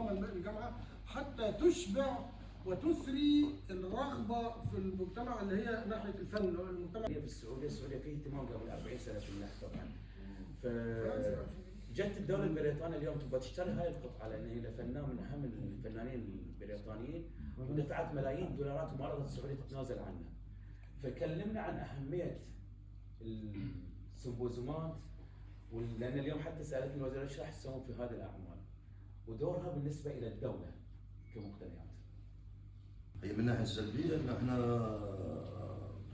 نظامها الجامعه حتى تشبع وتثري الرغبه في المجتمع اللي هي ناحيه الفن او المجتمع. في السعوديه فيه اهتمام قبل 40 سنه في النحت طبعا. جت الدوله البريطانيه اليوم تبغى تشتري هاي القطعه لان هي فنان من اهم الفنانين البريطانيين، ودفعت ملايين الدولارات وما رضت السعوديه تتنازل عنها. فكلمنا عن اهميه السيمبوزيومات، لان اليوم حتى سالتني الوزير ايش راح تسوون في هذه الاعمال ودورها بالنسبه الى الدوله كمقتنيات. هي من الناحيه السلبيه ان احنا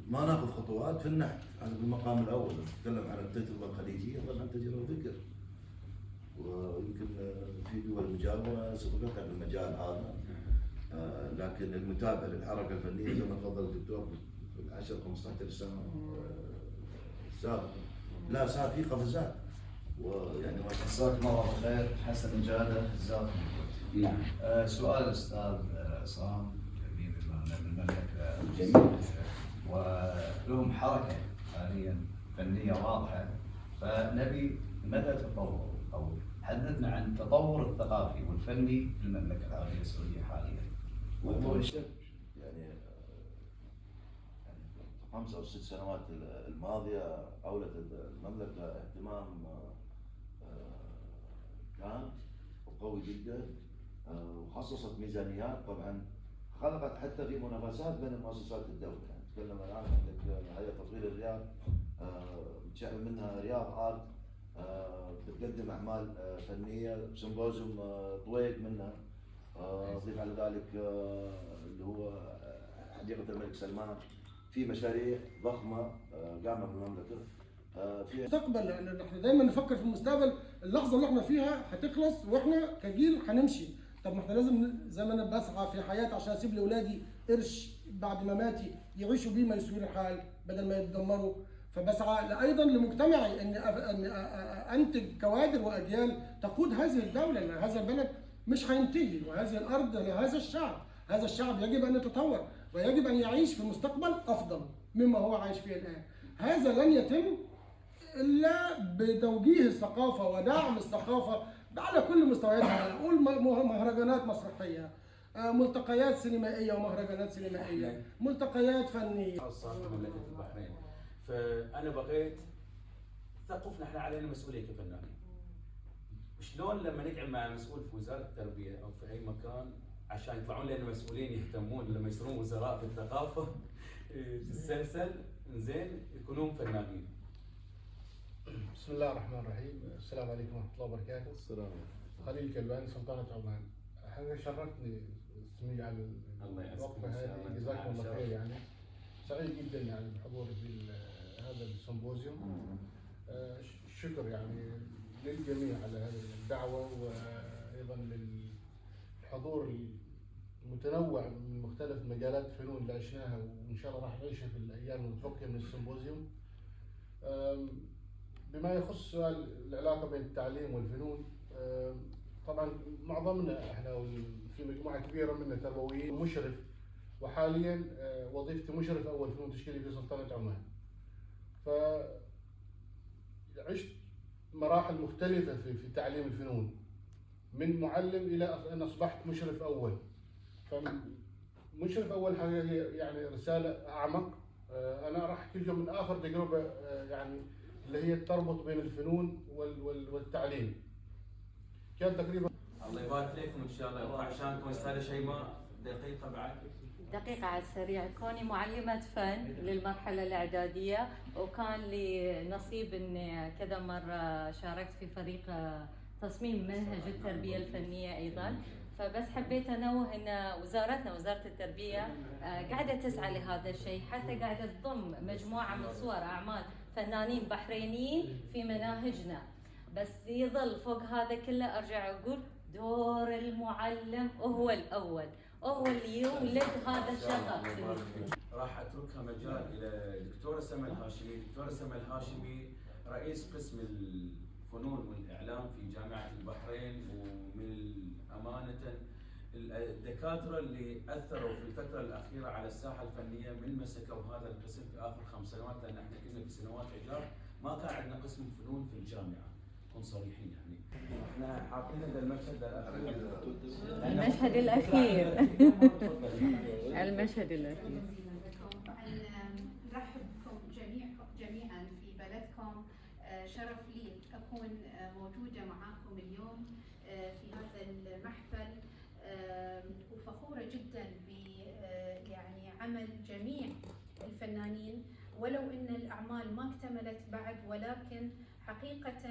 ما ناخذ خطوات في النحت، هذا بالمقام الاول. نتكلم عن التجربه الخليجيه طبعا تجربه ذكر، ويمكن في دول مجاوره سبقتها بالمجال هذا، لكن المتابع للحركه الفنيه زي ما تفضل الدكتور في ال 10 15 سنه السابقه لا صار في قفزات، ويعني جزاك الله خير. حسن جاده الزاق. نعم. سؤال الاستاذ عصام كبير بالمملكه جميل. ولهم حركه حاليا فنيه واضحه، فنبي مدى تطور او حدثنا عن التطور الثقافي والفني في المملكه العربيه السعوديه حاليا. يعني 5 أو 6 سنوات الماضيه اولت المملكه اهتمام كان وقوي جدا، وخصصت ميزانيات طبعا خلقت حتى في منافسات بين مؤسسات الدوله. يعني نتكلم الان عندك هيئه تطوير الرياض متشعب منها رياض ارت، بتقدم اعمال فنيه، سيمبوزيوم طويق منها، ضيف على ذلك اللي هو حديقه الملك سلمان. في مشاريع ضخمه قامت بالمملكه في المستقبل، لان احنا دايما نفكر في المستقبل. اللحظه اللي احنا فيها هتخلص واحنا كجيل هنمشي. طب ما احنا لازم زي ما انا بسعى في حياتي عشان اسيب لاولادي قرش بعد مماتي يعيشوا بيه ما يسوي الحال بدل ما يتدمروا، فبسعى ايضا لمجتمعي ان انتج كوادر واجيال تقود هذه الدوله، لان هذا البلد مش هينتهي، وهذه الارض لهذا الشعب. هذا الشعب يجب ان يتطور ويجب ان يعيش في مستقبل افضل مما هو عايش فيه الان. هذا لن يتم الا بتوجيه الثقافه ودعم الثقافه على كل مستوياتها. اقول مهرجانات مسرحيه، ملتقيات سينمائيه ومهرجانات سينمائيه، ملتقيات فنيه. خاصه في مملكه البحرين. فانا بغيت ثقفنا احنا علينا مسؤوليه كفنانين. شلون لما نقعد مع مسؤول في وزاره التربيه او في اي مكان عشان يطلعون لنا مسؤولين يهتمون لما يصيرون وزراء في الثقافه تتسلسل زين يكونون فنانين. بسم الله الرحمن الرحيم. السلام عليكم ورحمه الله وبركاته. السلام. خليل كلباني سلطنه عمان. انا شرفتني سمي على الوقفه هذه، جزاكم الله خير. يعني سعيد جدا يعني بحضور هذا السيمبوزيوم. الشكر يعني للجميع على هذه الدعوه، وايضا للحضور المتنوع من مختلف مجالات الفنون اللي عشناها وان شاء الله راح نعيشها في الايام المتبقيه من السيمبوزيوم. بما يخص سؤال العلاقه بين التعليم والفنون، طبعا معظمنا احنا في مجموعه كبيره منا تربويين ومشرف، وحاليا وظيفتي مشرف اول فنون تشكيلي في سلطنه عمان. فعشت مراحل مختلفه في تعليم الفنون، من معلم الى ان اصبحت مشرف اول. فمشرف اول حاجه هي يعني رساله اعمق. انا راح احكي لكم من اخر تجربه يعني اللي هي تربط بين الفنون والتعليم. كان تقريبا. الله يبارك لكم ان شاء الله. يرفع عشانكم استاذه شيماء دقيقه بعد. دقيقة على السريع. كوني معلمة فن للمرحلة الإعدادية، وكان لي نصيب إني كذا مرة شاركت في فريق تصميم منهج التربية الفنية أيضا. فبس حبيت أنوه أن وزارتنا وزارة التربية قاعدة تسعى لهذا الشيء، حتى قاعدة تضم مجموعة من صور أعمال فنانين بحرينيين في مناهجنا. بس يظل فوق هذا كله أرجع أقول دور المعلم هو الأول، هو اللي يولد هذا الشغف. راح اتركها مجال الى دكتوره سما الهاشمي. دكتوره سما الهاشمي رئيس قسم الفنون والاعلام في جامعه البحرين، ومن امانه الدكاتره اللي اثروا في الفتره الاخيره على الساحه الفنيه من مسكوا هذا القسم في اخر 5 سنوات، لان احنا كنا في سنوات عجاف ما كان عندنا قسم فنون في الجامعه. نكون صريحين يعني. احنا حاطين هذا المشهد الاخير. المشهد الأخير. المشهد الأخير. نرحب بكم جميعا في بلدكم. شرف لي أكون موجودة معكم اليوم في هذا المحفل، وفخورة جدا ب يعني عمل جميع الفنانين، ولو ان الاعمال ما اكتملت بعد، ولكن حقيقة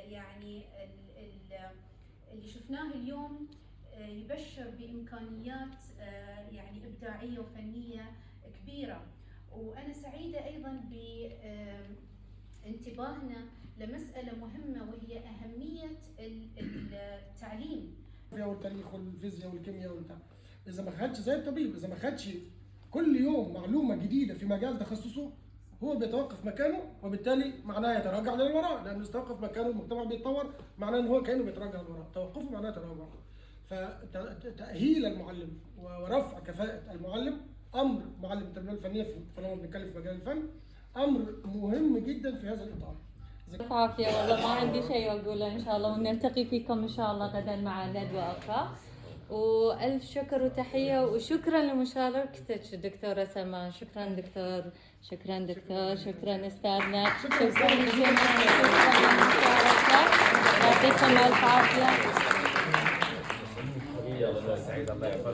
يعني اللي شفناه اليوم يبشر بامكانيات يعني ابداعية وفنية كبيرة. وانا سعيدة ايضا بانتباهنا لمسألة مهمة، وهي أهمية التعليم. والتاريخ والفيزياء والكيمياء والبتاع، اذا ما خدش زي الطبيب، اذا ما خدش كل يوم معلومه جديده في مجال تخصصه، هو بيتوقف مكانه، وبالتالي معناه يتراجع للوراء، لانه استوقف مكانه المجتمع بيتطور، معناه ان هو كانه بيتراجع للوراء، توقفه معناه تراجع. فتاهيل المعلم ورفع كفاءه المعلم، امر معلم التربيه الفنيه طالما بنتكلم في مجال الفن، امر مهم جدا في هذا الاطار. عافية، والله ما عندي شيء أقوله إن شاء الله، ونلتقي فيكم إن شاء الله غدا مع ندوة أخرى. وألف شكر وتحية، وشكرا لمشاركتك دكتورة سلمان. شكرا دكتور، شكرا دكتور، شكرا أستاذنا، شكرا للجميع، شكرا للمشاركة. يعطيكم ألف عافية. الله يسعدك.